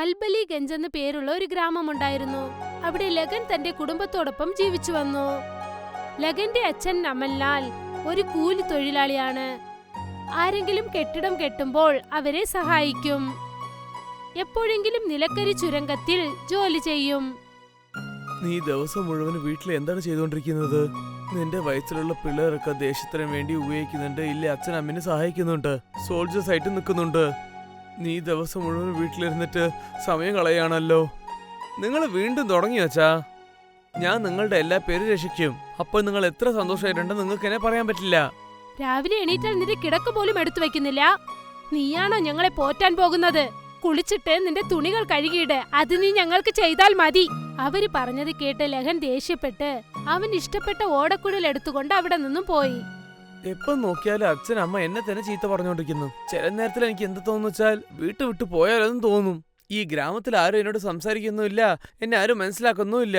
കൽബലി ഗഞ്ച് എന്ന പേരുള്ള ഒരു ഗ്രാമമുണ്ടായിരുന്നു. അവിടെ ലഗൻ തന്റെ കുടുംബത്തോടൊപ്പം ജീവിച്ചു വന്നു. ലഗന്റെ അച്ഛൻ അമൽലാൽ ഒരു കൂലി തൊഴിലാളിയാണ്. ആരെങ്കിലും കെട്ടിടം കെട്ടുമ്പോൾ അവരെ സഹായിക്കും. എപ്പോഴെങ്കിലും നിലക്കരി ചുരങ്കത്തിൽ ജോലി ചെയ്യും. നീ ദിവസം മുഴുവൻ വീട്ടിൽ എന്താണ് ചെയ്തുകൊണ്ടിരിക്കുന്നത്? നിന്റെ വയസ്സിലുള്ള പിള്ളേരൊക്കെ ദേശത്തിന് വേണ്ടി ഉപയോഗിക്കുന്നുണ്ട്, ഇല്ല അച്ഛൻ അമ്മനെ സഹായിക്കുന്നുണ്ട്, സോൾജേഴ്സ് ആയിട്ട് നിൽക്കുന്നുണ്ട്. നീ ദിവസം മുഴുവൻ വീട്ടിലിരുന്നിട്ട് സമയം കളയാണല്ലോ. നിങ്ങൾ വീണ്ടും തുടങ്ങി വച്ചാ ഞാൻ നിങ്ങളുടെ എല്ലാ പേരും രക്ഷിക്കും. അപ്പൊ നിങ്ങൾ എത്ര സന്തോഷമായിട്ടുണ്ടെന്ന് നിങ്ങൾക്ക് എന്നെ പറയാൻ പറ്റില്ല. രാവിലെ എണീറ്റാൽ നിന്റെ കിടക്ക് പോലും എടുത്തു വെക്കുന്നില്ല. നീയാണോ ഞങ്ങളെ പോറ്റാൻ പോകുന്നത്? കുളിച്ചിട്ട് നിന്റെ തുണികൾ കഴുകിയിട്, അത് നീ ഞങ്ങൾക്ക് ചെയ്താൽ മതി. അവര് പറഞ്ഞത് കേട്ട് ലഹൻ ദേഷ്യപ്പെട്ട് അവൻ ഇഷ്ടപ്പെട്ട ഓടക്കുഴൽ എടുത്തുകൊണ്ട് അവിടെ നിന്നും പോയി. എപ്പം നോക്കിയാലും അച്ഛൻ അമ്മ എന്നെ തന്നെ ചീത്ത പറഞ്ഞുകൊണ്ടിരിക്കുന്നു. ചില നേരത്തിൽ എനിക്ക് എന്ത് തോന്നുന്നു വെച്ചാൽ വീട്ടു വിട്ടു പോയാലെന്ന് തോന്നും. ഈ ഗ്രാമത്തിൽ ആരും എന്നോട് സംസാരിക്കുന്നുമില്ല, എന്നെ ആരും മനസ്സിലാക്കുന്നുമില്ല.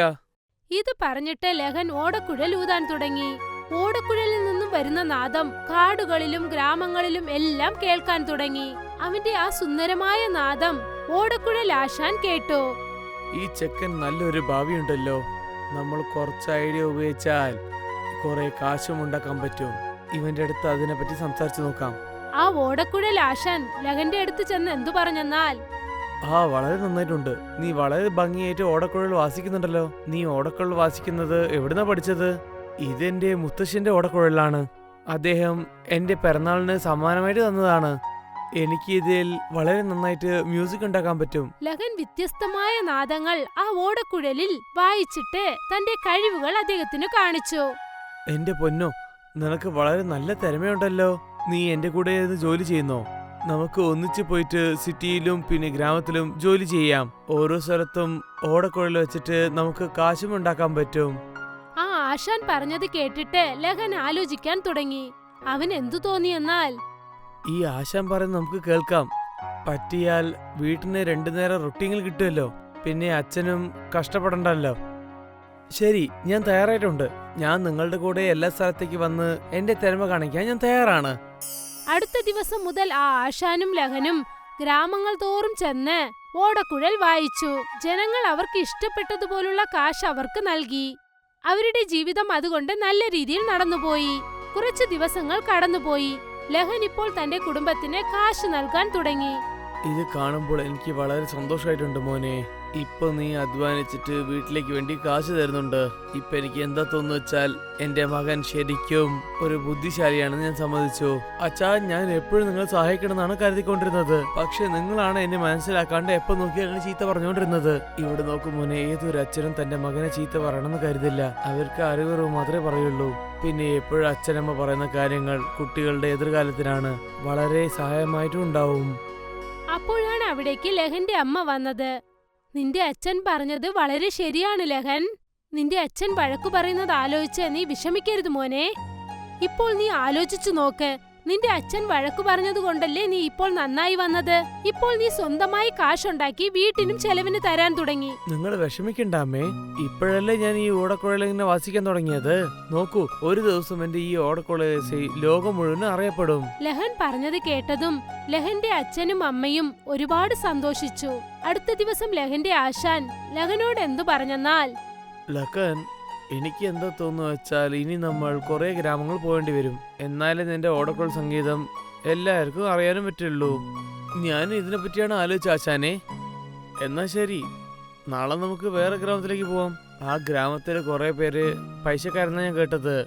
ഇത് പറഞ്ഞിട്ട് ലഹൻ ഓടക്കുഴൽ ഊതാൻ തുടങ്ങി. ഓടക്കുഴലിൽ നിന്നും വരുന്ന നാദം കാടുകളിലും ഗ്രാമങ്ങളിലും എല്ലാം കേൾക്കാൻ തുടങ്ങി. അവന്റെ ആ സുന്ദരമായ നാദം ഓടക്കുഴൽ ആശാൻ കേട്ടു. ഈ ചെക്കൻ നല്ലൊരു ഭാവിയുണ്ടല്ലോ. നമ്മൾ കുറച്ച് ഐഡിയ ഉപയോഗിച്ചാൽ കുറെ കാശും ഉണ്ടാക്കാൻ പറ്റും. ഇവന്റെ അടുത്ത് അതിനെപ്പറ്റി സംസാരിച്ചു നോക്കാം. ആ ഓടക്കുഴൽ ആശാൻ ലഹന്റെ അടുത്ത് ചെന്ന് എന്തു പറഞ്ഞെന്നാൽ, വളരെ നന്നായിട്ടുണ്ട്. നീ വളരെ ഭംഗിയായിട്ട് ഓടക്കുഴൽ വാസിക്കുന്നുണ്ടല്ലോ. നീ ഓടക്കുഴൽ വാസിക്കുന്നത് എവിടുന്നാ പഠിച്ചത്? ഇതെന്റെ മുത്തശ്ശന്റെ ഓടക്കുഴലാണ്. അദ്ദേഹം എന്റെ പിറന്നാളിന് സമ്മാനമായിട്ട് തന്നതാണ്. എനിക്ക് ഇതിൽ വളരെ നന്നായിട്ട് മ്യൂസിക് ഉണ്ടാക്കാൻ പറ്റും. ലഹൻ വ്യത്യസ്തമായ നാദങ്ങൾ ആ ഓടക്കുഴലിൽ വായിച്ചിട്ട് തന്റെ കഴിവുകൾ അദ്ദേഹത്തിന് കാണിച്ചു. എന്റെ പൊന്നോ, നിനക്ക് വളരെ നല്ല തിരമയുണ്ടല്ലോ. നീ എന്റെ കൂടെ ജോലി ചെയ്യുന്നോ? നമുക്ക് ഒന്നിച്ചു പോയിട്ട് സിറ്റിയിലും പിന്നെ ഗ്രാമത്തിലും ജോലി ചെയ്യാം. ഓരോ സ്ഥലത്തും ഓടക്കുഴൽ വെച്ചിട്ട് നമുക്ക് കാശും ഉണ്ടാക്കാൻ പറ്റും. ആ ആശാൻ പറഞ്ഞത് കേട്ടിട്ട് ലഹൻ ആലോചിക്കാൻ തുടങ്ങി. അവൻ എന്തു തോന്നിയെന്നാൽ, ഈ ആശാൻ പറയുന്നത് നമുക്ക് കേൾക്കാം. പറ്റിയാൽ വീട്ടിന് 2 നേരം റൊട്ടീങ്ങൾ കിട്ടുമല്ലോ, പിന്നെ അച്ഛനും കഷ്ടപ്പെടണ്ടല്ലോ. ശരി, ഞാൻ തയ്യാറായിട്ടുണ്ട്. ഞാൻ നിങ്ങളുടെ കൂടെ എല്ലാ സ്ഥലത്തേക്ക് വന്ന് എന്റെ തിരമ കാണിക്കാൻ ഞാൻ തയ്യാറാണ്. അടുത്ത ദിവസം മുതൽ ആ ആശാനും ലഹനും ഗ്രാമങ്ങൾ തോറും ചെന്ന് ഓടക്കുഴൽ വായിച്ചു. ജനങ്ങൾ അവർക്ക് ഇഷ്ടപ്പെട്ടതുപോലുള്ള കാശ് അവർക്ക് നൽകി. അവരുടെ ജീവിതം അതുകൊണ്ട് നല്ല രീതിയിൽ നടന്നുപോയി. കുറച്ച് ദിവസങ്ങൾ കടന്നുപോയി. ലഹൻ ഇപ്പോൾ തന്റെ കുടുംബത്തിന് കാശ് നൽകാൻ തുടങ്ങി. ഇത് കാണുമ്പോൾ എനിക്ക് വളരെ സന്തോഷമായിട്ടുണ്ട് മോനെ. ഇപ്പൊ നീ അധ്വാനിച്ചിട്ട് വീട്ടിലേക്ക് വേണ്ടി കാശ് തരുന്നുണ്ട്. ഇപ്പൊ എനിക്ക് എന്താ തോന്നുന്നു വെച്ചാൽ എന്റെ മകൻ ശരിക്കും ഒരു ബുദ്ധിശാലിയാണെന്ന് ഞാൻ സമ്മതിച്ചു. അച്ഛാ, ഞാൻ എപ്പോഴും നിങ്ങളെ സഹായിക്കണമെന്നാണ് കരുതിക്കൊണ്ടിരുന്നത്. പക്ഷെ നിങ്ങളാണ് എന്നെ മനസ്സിലാക്കാണ്ട് എപ്പോ നോക്കിയാലും ചീത്ത പറഞ്ഞുകൊണ്ടിരുന്നത്. ഇവിടെ നോക്കും മോനെ, ഏതൊരു അച്ഛനും തന്റെ മകനെ ചീത്ത പറയണമെന്ന് കരുതില്ല. അവർക്ക് അറിവ് മാത്രമേ പറയുള്ളൂ. പിന്നെ എപ്പോഴും അച്ഛനമ്മ പറയുന്ന കാര്യങ്ങൾ കുട്ടികളുടെ എതിർകാലത്തിനാണ്. വളരെ സഹായമായിട്ടും ഉണ്ടാവും. അപ്പോഴാണ് അവിടേക്ക് ലഹന്റെ അമ്മ വന്നത്. നിന്റെ അച്ഛൻ പറഞ്ഞത് വളരെ ശരിയാണ് ലഹൻ. നിന്റെ അച്ഛൻ വഴക്കു പറയുന്നത് ആലോചിച്ച് നീ വിഷമിക്കരുത് മോനെ. ഇപ്പോൾ നീ ആലോചിച്ചു നോക്ക്. നിന്റെ അച്ഛൻ വഴക്കു പറഞ്ഞതുകൊണ്ടല്ലേ നീ ഇപ്പോൾ നന്നായി വന്നത്. ഇപ്പോൾ നീ സ്വന്തമായി കാശുണ്ടാക്കി വീട്ടിനും ചെലവിന് തരാൻ തുടങ്ങി. നിങ്ങൾ വിഷമിക്കണ്ട അമ്മേ. ഇപ്പോഴല്ലേ ഞാൻ ഈ ഓടക്കുഴൽ ഇങ്ങനെ വാസിക്കാൻ തുടങ്ങിയത്. നോക്കൂ, ഒരു ദിവസം എന്റെ ഈ ഓടക്കുഴൽ ലോകം മുഴുവൻ അറിയപ്പെടും. ലഹൻ പറഞ്ഞത് കേട്ടതും ലഹന്റെ അച്ഛനും അമ്മയും ഒരുപാട് സന്തോഷിച്ചു. അടുത്ത ദിവസം ലഹന്റെ ആശാൻ ലഹനോട് എന്തു പറഞ്ഞെന്നാൽ, ലഖൻ, എനിക്ക് എന്താ തോന്നുന്നു വെച്ചാൽ ഇനി നമ്മൾ കുറെ ഗ്രാമങ്ങൾ പോകേണ്ടി വരും. എന്നാലേ നിന്റെ ഓടക്കുഴൽ സംഗീതം എല്ലാവർക്കും അറിയാനും പറ്റുള്ളൂ. ഞാൻ ഇതിനെ പറ്റിയാണ് ആലോചിച്ച ആശാനെ. എന്നാ ശരി, നാളെ നമുക്ക് വേറെ ഗ്രാമത്തിലേക്ക് പോവാം. ആ ഗ്രാമത്തിൽ കുറെ പേര് പൈസക്കാരെന്നാണ് ഞാൻ കേട്ടത്.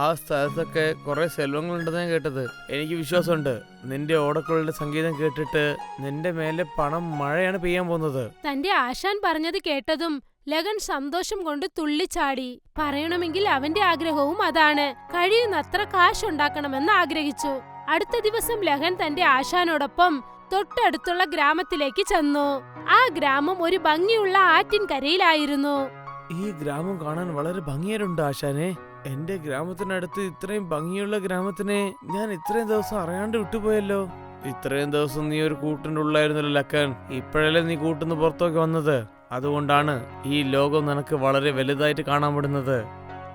ആ സ്ഥലത്തൊക്കെ കുറെ സെൽവങ്ങളുണ്ടെന്ന് ഞാൻ കേട്ടത്. എനിക്ക് വിശ്വാസമുണ്ട് നിന്റെ ഓടക്കുഴലിന്റെ സംഗീതം കേട്ടിട്ട് നിന്റെ മേലെ പണം മഴയാണ് പെയ്യാൻ പോകുന്നത്. തന്റെ ആശാൻ പറഞ്ഞത് കേട്ടതും ലഗൻ സന്തോഷം കൊണ്ട് തുള്ളിച്ചാടി. പറയണമെങ്കിൽ അവന്റെ ആഗ്രഹവും അതാണ്. കഴിയുന്നത്ര കാശുണ്ടാക്കണമെന്ന് ആഗ്രഹിച്ചു. അടുത്ത ദിവസം ലഹൻ തന്റെ ആശാനോടൊപ്പം തൊട്ടടുത്തുള്ള ഗ്രാമത്തിലേക്ക് ചെന്നു. ആ ഗ്രാമം ഒരു ഭംഗിയുള്ള ആറ്റിൻകരയിലായിരുന്നു. ഈ ഗ്രാമം കാണാൻ വളരെ ഭംഗിയായിട്ടുണ്ട് ആശാനെ. എന്റെ ഗ്രാമത്തിനടുത്ത് ഇത്രയും ഭംഗിയുള്ള ഗ്രാമത്തിനെ ഞാൻ ഇത്രയും ദിവസം അറിയാണ്ട് വിട്ടുപോയല്ലോ. ഇത്രയും ദിവസം നീ ഒരു കൂട്ടിന്റെ ഉള്ളായിരുന്നല്ലോ ലക്കൻ. ഇപ്പോഴല്ലേ നീ കൂട്ടിന്ന് പുറത്തേക്ക് വന്നത്. അതുകൊണ്ടാണ് ഈ ലോകം നിനക്ക് വളരെ വലുതായിട്ട് കാണാൻ പെടുന്നത്.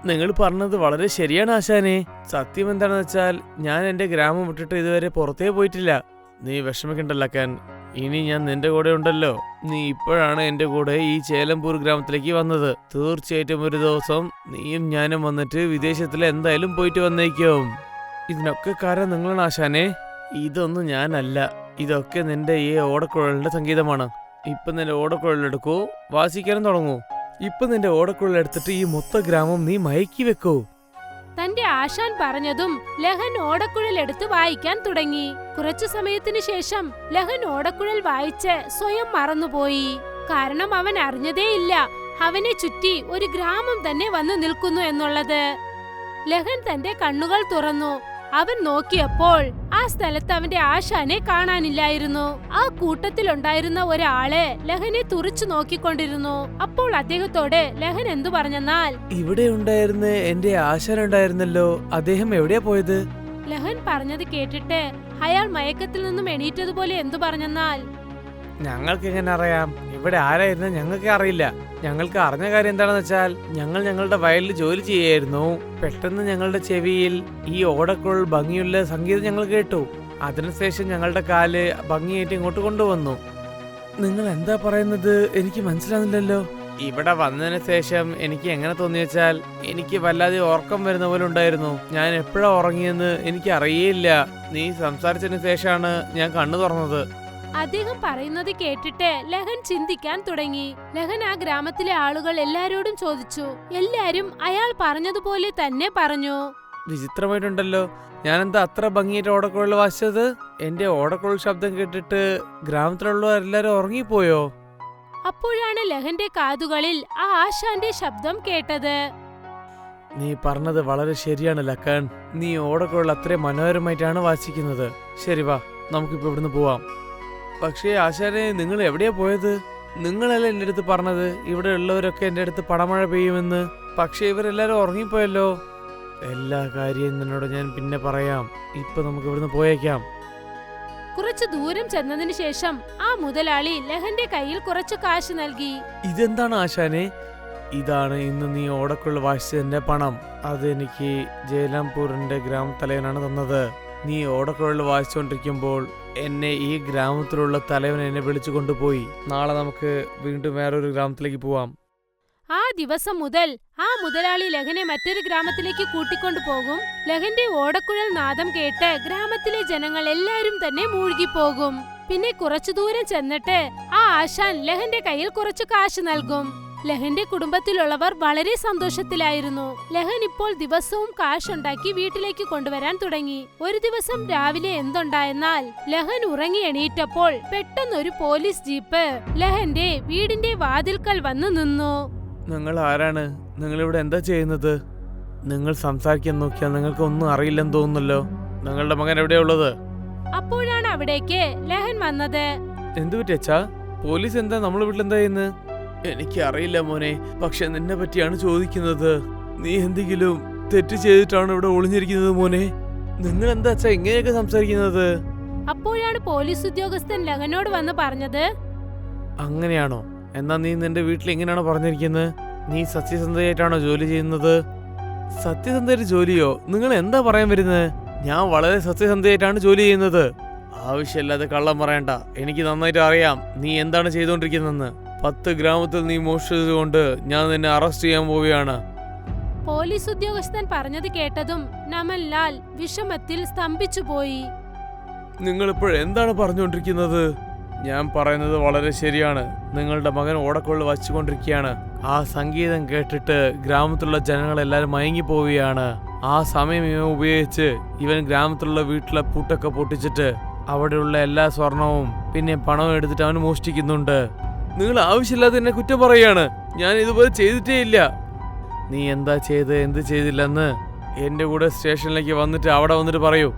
നിങ്ങൾ പറഞ്ഞത് വളരെ ശരിയാണ് ആശാനെ. സത്യം എന്താണെന്ന് വെച്ചാൽ ഞാൻ എന്റെ ഗ്രാമം വിട്ടിട്ട് ഇതുവരെ പുറത്തേ പോയിട്ടില്ല. നീ വിഷമിക്കണ്ട ലക്കൻ. ഇനി ഞാൻ നിന്റെ കൂടെ ഉണ്ടല്ലോ. നീ ഇപ്പോഴാണ് എന്റെ കൂടെ ഈ ചേലംപൂർ ഗ്രാമത്തിലേക്ക് വന്നത്. തീർച്ചയായിട്ടും ഒരു ദിവസം നീയും ഞാനും വന്നിട്ട് വിദേശത്തിൽ എന്തായാലും പോയിട്ട് വന്നേക്കും. ഇതിനൊക്കെ കാരണം നിങ്ങളാണ് ആശാനെ. ഇതൊന്നും ഞാനല്ല, ഇതൊക്കെ നിന്റെ ഈ ഓടക്കുഴലിന്റെ സംഗീതമാണ്. ഇപ്പൊ നിന്റെ ഓടക്കുഴലെടുക്കൂ, വാസിക്കാനും തുടങ്ങൂ. ഇപ്പൊ നിന്റെ ഓടക്കുഴലെടുത്തിട്ട് ഈ മൊത്ത ഗ്രാമം നീ മയക്കി വെക്കൂ. തന്റെ ആശാൻ പറഞ്ഞതും ലഹൻ ഓടക്കുഴൽ എടുത്ത് വായിക്കാൻ തുടങ്ങി. കുറച്ചു സമയത്തിനു ശേഷം ലഹൻ ഓടക്കുഴൽ വായിച്ച് സ്വയം മറന്നുപോയി. കാരണം അവൻ അറിഞ്ഞതേയില്ല അവനെ ചുറ്റി ഒരു ഗ്രാമം തന്നെ വന്നു നിൽക്കുന്നു എന്നുള്ളത്. ലഹൻ തന്റെ കണ്ണുകൾ തുറന്നു. അവൻ നോക്കിയപ്പോൾ ആ സ്ഥലത്ത് അവന്റെ ആശാനെ കാണാനില്ലായിരുന്നു. ആ കൂട്ടത്തിലുണ്ടായിരുന്ന ഒരാള് ലഹനെ തുറിച്ചു നോക്കിക്കൊണ്ടിരുന്നു. അപ്പോൾ അദ്ദേഹത്തോട് ലഹൻ എന്തു പറഞ്ഞെന്നാൽ, ഇവിടെ ഉണ്ടായിരുന്ന എന്റെ ആശാൻ ഉണ്ടായിരുന്നല്ലോ, അദ്ദേഹം എവിടെയാ പോയത്? ലഹൻ പറഞ്ഞത് കേട്ടിട്ട് അയാൾ മയക്കത്തിൽ നിന്നും എണീറ്റതുപോലെ എന്തു പറഞ്ഞെന്നാൽ, ഞങ്ങൾക്ക് എങ്ങനെ അറിയാം? ഇവിടെ ആരായിരുന്നു ഞങ്ങൾക്ക് അറിയില്ല. ഞങ്ങൾക്ക് അറിഞ്ഞ കാര്യം എന്താണെന്ന് വെച്ചാൽ ഞങ്ങൾ ഞങ്ങളുടെ വയലിൽ ജോലി ചെയ്യായിരുന്നു. പെട്ടെന്ന് ഞങ്ങളുടെ ചെവിയിൽ ഈ ഓടക്കുഴൽ ഭംഗിയുള്ള സംഗീതം ഞങ്ങൾ കേട്ടു. അതിനുശേഷം ഞങ്ങളുടെ കാല് ഭംഗിയായിട്ട് ഇങ്ങോട്ട് കൊണ്ടുവന്നു. നിങ്ങൾ എന്താ പറയുന്നത്? എനിക്ക് മനസ്സിലാകുന്നില്ലല്ലോ. ഇവിടെ വന്നതിന് ശേഷം എനിക്ക് എങ്ങനെ തോന്നിയെച്ചാൽ എനിക്ക് വല്ലാതെ ഉറക്കം വരുന്ന പോലെ ഉണ്ടായിരുന്നു. ഞാൻ എപ്പോഴാ ഉറങ്ങിയെന്ന് എനിക്ക് അറിയേയില്ല. നീ സംസാരിച്ചതിന് ശേഷമാണ് ഞാൻ കണ്ണു തുറന്നത്. അദ്ദേഹം പറയുന്നത് കേട്ടിട്ട് ലഹൻ ചിന്തിക്കാൻ തുടങ്ങി. ലഹൻ ആ ഗ്രാമത്തിലെ ആളുകൾ എല്ലാരോടും ചോദിച്ചു. എല്ലാരും അയാൾ പറഞ്ഞതുപോലെ തന്നെ പറഞ്ഞു. വിചിത്രമായിട്ടുണ്ടല്ലോ, ഞാനെന്താ അത്ര ഭംഗിയായിട്ട് ഓടക്കുഴൽ വായിച്ചത്? എന്റെ ഓടക്കുഴൽ ശബ്ദം കേട്ടിട്ട് ഗ്രാമത്തിലുള്ളവരെല്ലാരും ഉറങ്ങിപ്പോയോ? അപ്പോഴാണ് ലഹന്റെ കാതുകളിൽ ആ ആശാന്റെ ശബ്ദം കേട്ടത്. നീ പറഞ്ഞത് വളരെ ശരിയാണ് ലക്കൻ. നീ ഓടക്കുഴൽ അത്രയും മനോഹരമായിട്ടാണ് വാസിക്കുന്നത്. ശരി, വാ, നമുക്കിപ്പോ ഇവിടുന്ന് പോവാം. പക്ഷേ ആശാനെ, നിങ്ങൾ എവിടെയാ പോയത്? നിങ്ങളല്ലേ എന്റെ അടുത്ത് പറഞ്ഞത് ഇവിടെ ഉള്ളവരൊക്കെ എന്റെ അടുത്ത് പടമഴ പെയ്യുമെന്ന്. പക്ഷെ ഇവരെല്ലാരും ഉറങ്ങിപ്പോയല്ലോ. എല്ലാ കാര്യവും നിന്നോട് ഞാൻ പിന്നെ പറയാം. ഇപ്പൊ നമുക്ക് ഇവിടുന്ന് പോയേക്കാം. കുറച്ചു ദൂരം ചെന്നതിന് ശേഷം ആ മുതലാളി ലഹന്റെ കയ്യിൽ കുറച്ചു കാശ് നൽകി. ഇതെന്താണ് ആശാനെ? ഇതാണ് ഇന്ന് നീ ഓടക്കുഴൽ വായിച്ചതിന്റെ പണം. അതെനിക്ക് ജയലാംപൂരിന്റെ ഗ്രാമത്തലവനാണ് തന്നത്. നീ ഓടക്കുഴൽ വായിച്ചുകൊണ്ടിരിക്കുമ്പോൾ എന്നെ ഈ ഗ്രാമത്തിലുള്ള തലവൻ എന്നെ വിളിച്ചു കൊണ്ടുപോയി. നാളെ നമുക്ക് വീണ്ടും വേറൊരു ഗ്രാമത്തിലേക്ക് പോവാം. ആ ദിവസം മുതൽ ആ മുതലാളി ലഹനെ മറ്റൊരു ഗ്രാമത്തിലേക്ക് കൂട്ടിക്കൊണ്ടു പോകും. ലഹന്റെ ഓടക്കുഴൽ നാദം കേട്ട് ഗ്രാമത്തിലെ ജനങ്ങൾ എല്ലാരും തന്നെ മൂழ்കിപ്പോകും. പിന്നെ കുറച്ചു ദൂരം ചെന്നിട്ട് ആ ആശാൻ ലഹന്റെ കയ്യിൽ കുറച്ചു കാശ് നൽകും. ലഹന്റെ കുടുംബത്തിലുള്ളവർ വളരെ സന്തോഷത്തിലായിരുന്നു. ലഹൻ ഇപ്പോൾ ദിവസവും കാശുണ്ടാക്കി വീട്ടിലേക്ക് കൊണ്ടുവരാൻ തുടങ്ങി. ഒരു ദിവസം രാവിലെ എന്തുണ്ടായെന്നാൽ, ലഹൻ ഉറങ്ങി എണീറ്റപ്പോൾ പെട്ടെന്നൊരു പോലീസ് ജീപ്പ് ലഹന്റെ വീടിന്റെ വാതിൽക്കൽ വന്നു നിന്നു. നിങ്ങൾ ആരാണ്? നിങ്ങൾ ഇവിടെ എന്താ ചെയ്യുന്നത്? നിങ്ങൾ സംസാരിക്കാൻ നോക്കിയാൽ നിങ്ങൾക്ക് ഒന്നും അറിയില്ലെന്ന് തോന്നുന്നല്ലോ. നിങ്ങളുടെ മകൻ എവിടെയുള്ളത്? അപ്പോഴാണ് അവിടേക്ക് ലഹൻ വന്നത്. എന്തു പറ്റിയച്ചാ? പോലീസ് എന്താ നമ്മളെ വീട്ടിലെന്താ ചെയ്യുന്നത്? എനിക്ക് അറിയില്ല മോനെ, പക്ഷെ നിന്നെ പറ്റിയാണ് ചോദിക്കുന്നത്. നീ എന്തെങ്കിലും തെറ്റ് ചെയ്തിട്ടാണ് ഇവിടെ ഒളിഞ്ഞിരിക്കുന്നത് മോനെ? നിങ്ങൾ എന്താ അച്ഛാ ഇങ്ങനെയൊക്കെ സംസാരിക്കുന്നത്? അപ്പോഴാണ് പോലീസ് ഉദ്യോഗസ്ഥൻ ലഹനോട് വന്ന് പറഞ്ഞത്. അങ്ങനെയാണോ? എന്നാ നീ നിന്റെ വീട്ടിൽ എങ്ങനെയാണോ പറഞ്ഞിരിക്കുന്നത്? നീ സത്യസന്ധയായിട്ടാണോ ജോലി ചെയ്യുന്നത്? സത്യസന്ധയുടെ ജോലിയോ? നിങ്ങൾ എന്താ പറയാൻ വരുന്നത്? ഞാൻ വളരെ സത്യസന്ധയായിട്ടാണ് ജോലി ചെയ്യുന്നത്. ആവശ്യമില്ലാതെ കള്ളം പറയണ്ട. എനിക്ക് നന്നായിട്ട് അറിയാം നീ എന്താണ് ചെയ്തുകൊണ്ടിരിക്കുന്നതെന്ന്. 10 ഗ്രാമത്തിൽ നീ മോഷ്ടിച്ചതുകൊണ്ട് ഞാൻ നിന്നെ അറസ്റ്റ് ചെയ്യാൻ പോവുകയാണ്. പോലീസ് ഉദ്യോഗസ്ഥൻ പറഞ്ഞത് കേട്ടതും നമൻലാൽ വിഷമത്തിൽ സ്തംഭിച്ചുപോയി. നിങ്ങൾ ഇപ്പോഴെന്താണ് പറഞ്ഞുകൊണ്ടിരിക്കുന്നത്? ഞാൻ പറയുന്നത് വളരെ ശരിയാണ്. നിങ്ങളുടെ മകൻ ഓടക്കുഴൽ വച്ചുകൊണ്ടിരിക്കുകയാണ്. ആ സംഗീതം കേട്ടിട്ട് ഗ്രാമത്തിലുള്ള ജനങ്ങളെല്ലാരും മയങ്ങിപ്പോവുകയാണ്. ആ സമയം ഇവൻ ഉപയോഗിച്ച് ഇവൻ ഗ്രാമത്തിലുള്ള വീട്ടിലെ പൂട്ടൊക്കെ പൊട്ടിച്ചിട്ട് അവിടെയുള്ള എല്ലാ സ്വർണവും പിന്നെ പണവും എടുത്തിട്ട് അവൻ മോഷ്ടിക്കുന്നുണ്ട്. നിങ്ങൾ ആവശ്യമില്ലാതെ എന്നെ കുറ്റം പറയാണ്. ഞാൻ ഇതുപോലെ ചെയ്തിട്ടേ ഇല്ല. നീ എന്താ ചെയ്ത് എന്ത് ചെയ്തില്ലെന്ന് എന്റെ കൂടെ സ്റ്റേഷനിലേക്ക് വന്നിട്ട് അവിടെ വന്നിട്ട് പറയൂ.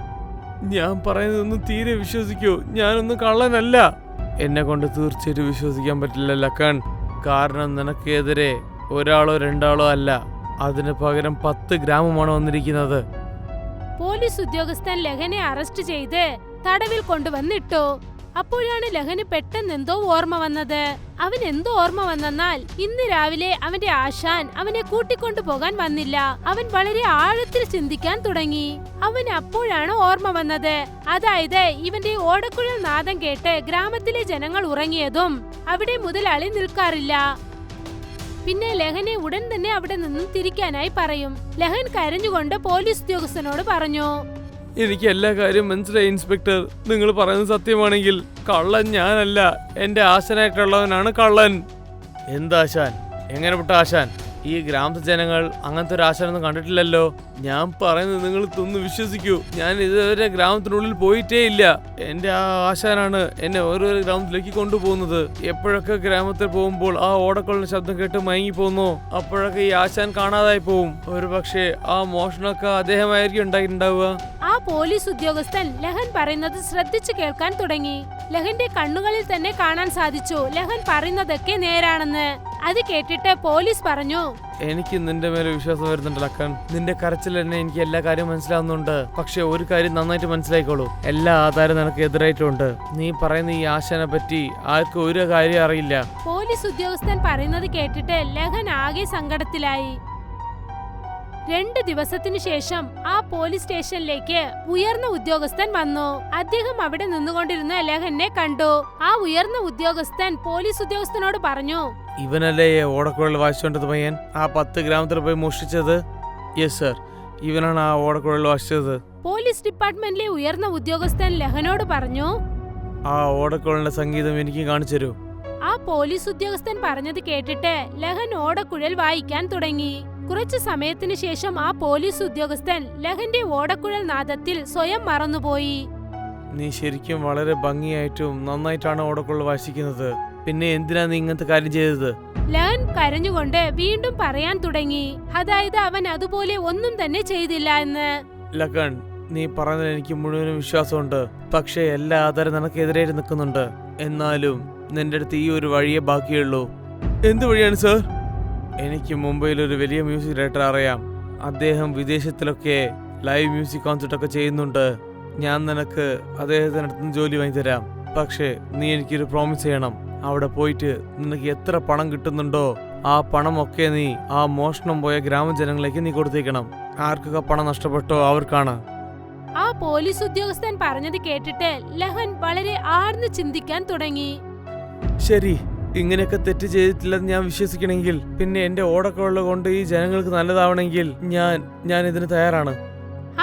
ഞാൻ പറയുന്നതൊന്നും തീരെ വിശ്വസിക്കൂ. ഞാനൊന്നും കള്ളനല്ല. എന്നെ കൊണ്ട് തീർച്ചയായിട്ടും വിശ്വസിക്കാൻ പറ്റില്ല ലക്കൻ. കാരണം നിനക്കെതിരെ ഒരാളോ രണ്ടാളോ അല്ല, അതിന് പകരം 10 ഗ്രാമമാണ് വന്നിരിക്കുന്നത്. പോലീസ് ഉദ്യോഗസ്ഥൻ ലഹനെ അറസ്റ്റ് ചെയ്ത് തടവിൽ കൊണ്ടുവന്നിട്ടു. അപ്പോഴാണ് ലഹന് പെട്ടെന്ന് എന്തോ ഓർമ്മ വന്നത്. അവൻ എന്തോ ഓർമ്മ വന്നെന്നാൽ ഇന്ന് രാവിലെ അവന്റെ ആശാൻ അവനെ കൂട്ടിക്കൊണ്ടു പോകാൻ വന്നില്ല. അവൻ വളരെ ആഴത്തിൽ ചിന്തിക്കാൻ തുടങ്ങി. അവൻ അപ്പോഴാണ് ഓർമ്മ വന്നത്, അതായത് ഇവന്റെ ഓടക്കുഴൽ നാദം കേട്ട് ഗ്രാമത്തിലെ ജനങ്ങൾ ഉറങ്ങിയതും അവിടെ മുതലാളി നിൽക്കാറില്ല. പിന്നെ ലഹനെ ഉടൻ തന്നെ അവിടെ നിന്നും തിരിക്കാനായി പറയും. ലഹൻ കരഞ്ഞുകൊണ്ട് പോലീസ് ഉദ്യോഗസ്ഥനോട് പറഞ്ഞു, എനിക്ക് എല്ലാ കാര്യം മനസ്സിലായി ഇൻസ്പെക്ടർ. നിങ്ങൾ പറയുന്നത് സത്യമാണെങ്കിൽ കള്ളൻ ഞാനല്ല, എന്റെ ആശാനായിട്ടുള്ളവനാണ് കള്ളൻ. എന്താശാൻ? എങ്ങനെ വിട്ട ആശാൻ? ഈ ഗ്രാമത്തിലെ ജനങ്ങൾ അങ്ങനത്തെ ഒരു ആശാനൊന്നും കണ്ടിട്ടില്ലല്ലോ. ഞാൻ പറയുന്നത് നിങ്ങൾ ഒന്ന് വിശ്വസിക്കൂ. ഞാൻ ഇതുവരെ ഗ്രാമത്തിനുള്ളിൽ പോയിട്ടേ ഇല്ല. എന്റെ ആ ആശാനാണ് എന്നെ ഓരോരോ ഗ്രാമത്തിലേക്ക് കൊണ്ടുപോകുന്നത്. എപ്പോഴൊക്കെ ഗ്രാമത്തിൽ പോകുമ്പോൾ ആ ഓടക്കുഴലിന്റെ ശബ്ദം കേട്ട് മയങ്ങി പോകുന്നു, അപ്പോഴൊക്കെ ഈ ആശാൻ കാണാതായി പോവും. ഒരു പക്ഷേ ആ മോഷണമൊക്കെ അദ്ദേഹമായിരിക്കും ഉണ്ടായിട്ടുണ്ടാവുക. ആ പോലീസ് ഉദ്യോഗസ്ഥൻ ലഹൻ പറയുന്നത് ശ്രദ്ധിച്ചു കേൾക്കാൻ തുടങ്ങി. ലഹന്റെ കണ്ണുകളിൽ തന്നെ കാണാൻ സാധിച്ചു ലഹൻ പറയുന്നതൊക്കെ നേരാണെന്ന്. അത് കേട്ടിട്ട് പോലീസ് പറഞ്ഞു, എനിക്ക് നിന്റെ മേലെ വിശ്വാസം വരുന്നുണ്ട് ലക്കൻ. നിന്റെ കരച്ചിൽ തന്നെ എനിക്ക് എല്ലാ കാര്യവും മനസ്സിലാവുന്നുണ്ട്. പക്ഷെ ഒരു കാര്യം നന്നായിട്ട് മനസ്സിലായിക്കോളൂ, എല്ലാ ആധാരം നിനക്ക് എതിരായിട്ടുണ്ട്. നീ പറയുന്ന ഈ ആശാനെ പറ്റി ആർക്കും ഒരു കാര്യം അറിയില്ല. പോലീസ് ഉദ്യോഗസ്ഥൻ പറയുന്നത് കേട്ടിട്ട് ലഹൻ ആകെ സങ്കടത്തിലായി. 2 ദിവസത്തിനു ശേഷം ആ പോലീസ് സ്റ്റേഷനിലേക്ക് ഉയർന്ന ഉദ്യോഗസ്ഥൻ വന്നു. അദ്ദേഹം അവിടെ നിന്നുകൊണ്ടിരുന്ന ലഹനെ കണ്ടു. ആ ഉയർന്ന ഉദ്യോഗസ്ഥൻ പോലീസ് ഉദ്യോഗസ്ഥനോട് പറഞ്ഞു, ഇവനല്ലേ ഓടക്കുഴൽ വായിച്ചുകൊണ്ടത് പയ്യൻ? ആ 10 ഗ്രാമത്തിൽ പോയി മോഷ്ടിച്ചത്? യെസ് സർ, ഇവനാണ് ആ ഓടക്കുഴൽ വായിച്ചത്. പോലീസ് ഡിപ്പാർട്ട്മെന്റിലെ ഉയർന്ന ഉദ്യോഗസ്ഥൻ ലഹനോട് പറഞ്ഞു, ആ ഓടക്കുഴലിന്റെ സംഗീതം എനിക്ക് കാണിച്ചു തരൂ. ആ പോലീസ് ഉദ്യോഗസ്ഥൻ പറഞ്ഞത് കേട്ടിട്ട് ലഹൻ ഓടക്കുഴൽ വായിക്കാൻ തുടങ്ങി. കുറച്ചു സമയത്തിന് ശേഷം ആ പോലീസ് ഉദ്യോഗസ്ഥൻ ലഹന്റെ ഓടക്കുഴൽ നാദത്തിൽ സ്വയം മറന്നുപോയി. നീ ശരിക്കും വളരെ ഭംഗിയായിട്ടും നന്നായിട്ടാണ് ഓടക്കുഴൽ വായിക്കുന്നത്. പിന്നെ എന്തിനാ നീ ഇങ്ങനത്തെ കാര്യം ചെയ്തത്? ലഹൻ കരഞ്ഞുകൊണ്ട് വീണ്ടും പറയാൻ തുടങ്ങി, അതായത് അവൻ അതുപോലെ ഒന്നും തന്നെ ചെയ്തില്ല എന്ന്. ലക്കൻ, നീ പറഞ്ഞതിൽ എനിക്ക് മുഴുവനും വിശ്വാസമുണ്ട്. പക്ഷേ എല്ലാ ആധാരം നിനക്കെതിരായിട്ട് നിൽക്കുന്നുണ്ട്. എന്നാലും നിന്റെ അടുത്ത് ഈ ഒരു വഴിയേ ബാക്കിയുള്ളൂ. എന്ത് വഴിയാണ് സർ? എനിക്ക് മുംബൈയിൽ ഒരു വലിയ മ്യൂസിക് ഡയറക്ടർ അറിയാം. അദ്ദേഹം വിദേശത്തിലൊക്കെ ലൈവ് മ്യൂസിക് കോൺസെർട്ട് ഒക്കെ ചെയ്യുന്നുണ്ട്. ഞാൻ നിനക്ക് അദ്ദേഹത്തിനടുത്ത് ജോലി വാങ്ങിത്തരാം. പക്ഷേ നീ എനിക്കൊരു പ്രോമിസ് ചെയ്യണം. അവിടെ പോയിട്ട് നിനക്ക് എത്ര പണം കിട്ടുന്നുണ്ടോ ആ പണമൊക്കെ നീ ആ മോഷണം പോയ ഗ്രാമജനങ്ങളിലേക്ക് നീ കൊടുത്തേക്കണം. ആർക്കൊക്കെ പണം നഷ്ടപ്പെട്ടോ അവർക്കാണ്. ആ പോലീസ് ഉദ്യോഗസ്ഥൻ പറഞ്ഞത് കേട്ടിട്ട് ലഹൻ വളരെ ആഴ്ന്ന് ചിന്തിക്കാൻ തുടങ്ങി. ശരി, ഇങ്ങനെയൊക്കെ തെറ്റ് ചെയ്തിട്ടില്ലെന്ന് ഞാൻ വിശ്വസിക്കണമെങ്കിൽ, പിന്നെ എന്റെ ഓടക്കുഴൽ കൊണ്ട് ഈ ജനങ്ങൾക്ക് നല്ലതാവണമെങ്കിൽ ഞാൻ ഇതിന് തയ്യാറാണ്.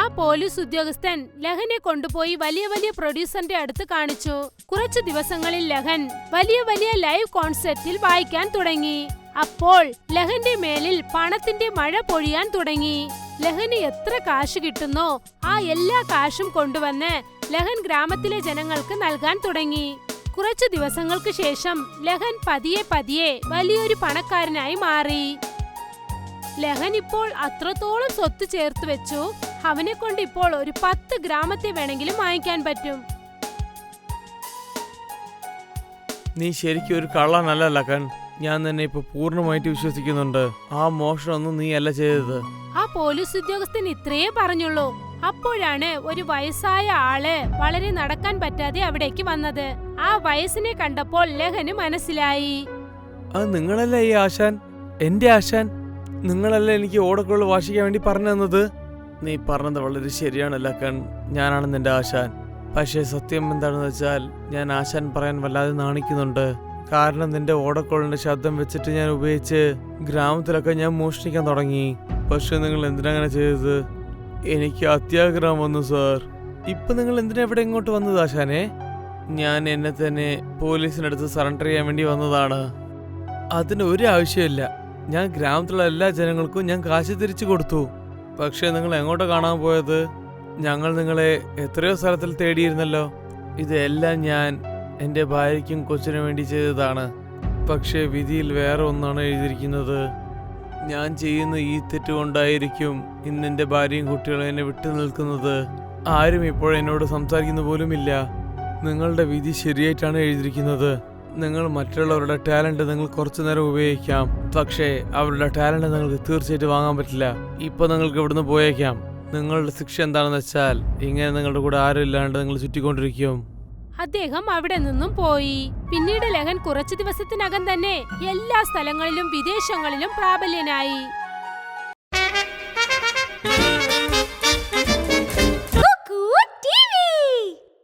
ആ പോലീസ് ഉദ്യോഗസ്ഥൻ ലഹനെ കൊണ്ടുപോയി വലിയ വലിയ പ്രൊഡ്യൂസറിന്റെ അടുത്ത് കാണിച്ചു. കുറച്ചു ദിവസങ്ങളിൽ ലഹൻ വലിയ വലിയ ലൈവ് കോൺസെർട്ടിൽ വായിക്കാൻ തുടങ്ങി. അപ്പോൾ ലഹന്റെ മേലിൽ പണത്തിന്റെ മഴ പൊഴിയാൻ തുടങ്ങി. ലഹന് എത്ര കാശ് കിട്ടുന്നോ ആ എല്ലാ കാശും കൊണ്ടുവന്ന് ലഹൻ ഗ്രാമത്തിലെ ജനങ്ങൾക്ക് നൽകാൻ തുടങ്ങി. കുറച്ചു ദിവസങ്ങൾക്ക് ശേഷം ലഹൻ പതിയെ പതിയെ വലിയൊരു പണക്കാരനായി മാറി. ലഹൻ ഇപ്പോൾ അത്രത്തോളം സ്വത്ത് ചേർത്ത് വെച്ചു, അവനെ കൊണ്ട് ഇപ്പോൾ ഒരു 10 ഗ്രാമത്തെ വേണമെങ്കിലും വാങ്ങിക്കാൻ പറ്റും. നീ ശരിക്കും ഒരു കള്ളനല്ല ലക്കൻ. ഞാൻ തന്നെ ഇപ്പൊ പൂർണ്ണമായിട്ട് വിശ്വസിക്കുന്നുണ്ട്. ആ മോഷണമൊന്നും നീ അല്ല ചെയ്തത്. ആ പോലീസ് ഉദ്യോഗസ്ഥൻ ഇത്രയേ പറഞ്ഞുള്ളൂ. അപ്പോഴാണ് ഒരു വയസ്സായ ആള് വളരെ നടക്കാൻ പറ്റാതെ അവിടേക്ക് വന്നത്. ആ വയസ്സിനെ കണ്ടപ്പോൾ ലഹന് മനസ്സിലായി, അത് നിങ്ങളല്ലേ ഈ ആശാൻ? എന്റെ ആശാൻ നിങ്ങളല്ലേ എനിക്ക് ഓടക്കുഴൽ വാശിക്കാൻ വേണ്ടി പറഞ്ഞു തന്നത്? നീ പറഞ്ഞത് വളരെ ശരിയാണ് ലക്കൻ, ഞാനാണ് നിന്റെ ആശാൻ. പക്ഷേ സത്യം എന്താണെന്ന് വെച്ചാൽ ഞാൻ ആശാൻ പറയാൻ വല്ലാതെ നാണിക്കുന്നുണ്ട്. കാരണം നിന്റെ ഓടക്കുഴലിന്റെ ശബ്ദം വെച്ചിട്ട് ഞാൻ ഉപയോഗിച്ച് ഗ്രാമത്തിലൊക്കെ ഞാൻ മോഷ്ടിക്കാൻ തുടങ്ങി. പക്ഷെ നിങ്ങൾ എന്തിനങ്ങനെ ചെയ്തത്? എനിക്ക് അത്യാഗ്രഹം വന്നു സാർ. ഇപ്പൊ നിങ്ങൾ എന്തിനാ ഇവിടെ ഇങ്ങോട്ട് വന്നത് ആശാനെ? ഞാൻ എന്നെ തന്നെ പോലീസിനടുത്ത് സറണ്ടർ ചെയ്യാൻ വേണ്ടി വന്നതാണ്. അതിന് ഒരു ആവശ്യമില്ല. ഞാൻ ഗ്രാമത്തിലുള്ള എല്ലാ ജനങ്ങൾക്കും ഞാൻ കാശ് തിരിച്ചു കൊടുത്തു. പക്ഷെ നിങ്ങൾ എങ്ങോട്ട് കാണാൻ പോയത്? ഞങ്ങൾ നിങ്ങളെ എത്രയോ സ്ഥലത്തിൽ തേടിയിരുന്നല്ലോ. ഇതെല്ലാം ഞാൻ എൻ്റെ ഭാര്യയ്ക്കും കൊച്ചിനും വേണ്ടി ചെയ്തതാണ്. പക്ഷേ വിധിയിൽ വേറെ ഒന്നാണ് എഴുതിയിരിക്കുന്നത്. ഞാൻ ചെയ്യുന്ന ഈ തെറ്റുകൊണ്ടായിരിക്കും ഇന്ന് എൻ്റെ ഭാര്യയും കുട്ടികളും എന്നെ വിട്ടു നിൽക്കുന്നത്. ആരും ഇപ്പോൾ എന്നോട് സംസാരിക്കുന്ന പോലുമില്ല. നിങ്ങളുടെ വിധി ശരിയായിട്ടാണ് എഴുതിയിരിക്കുന്നത്. നിങ്ങൾ മറ്റുള്ളവരുടെ ടാലന്റ് നിങ്ങൾ കുറച്ചു നേരം ഉപയോഗിക്കാം, പക്ഷേ അവരുടെ ടാലന്റ് നിങ്ങൾക്ക് തീർച്ചയായിട്ടും വാങ്ങാൻ പറ്റില്ല. ഇപ്പൊ നിങ്ങൾക്ക് ഇവിടുന്ന് പോയേക്കാം. നിങ്ങളുടെ ശിക്ഷ എന്താണെന്ന് വെച്ചാൽ ഇങ്ങനെ നിങ്ങളുടെ കൂടെ ആരും ഇല്ലാണ്ട് നിങ്ങൾ ചുറ്റിക്കൊണ്ടിരിക്കും. അദ്ദേഹം അവിടെ നിന്നും പോയി. പിന്നീട് ലഹൻ കുറച്ചു ദിവസത്തിനകം തന്നെ എല്ലാ സ്ഥലങ്ങളിലും വിദേശങ്ങളിലും പ്രാബല്യനായി.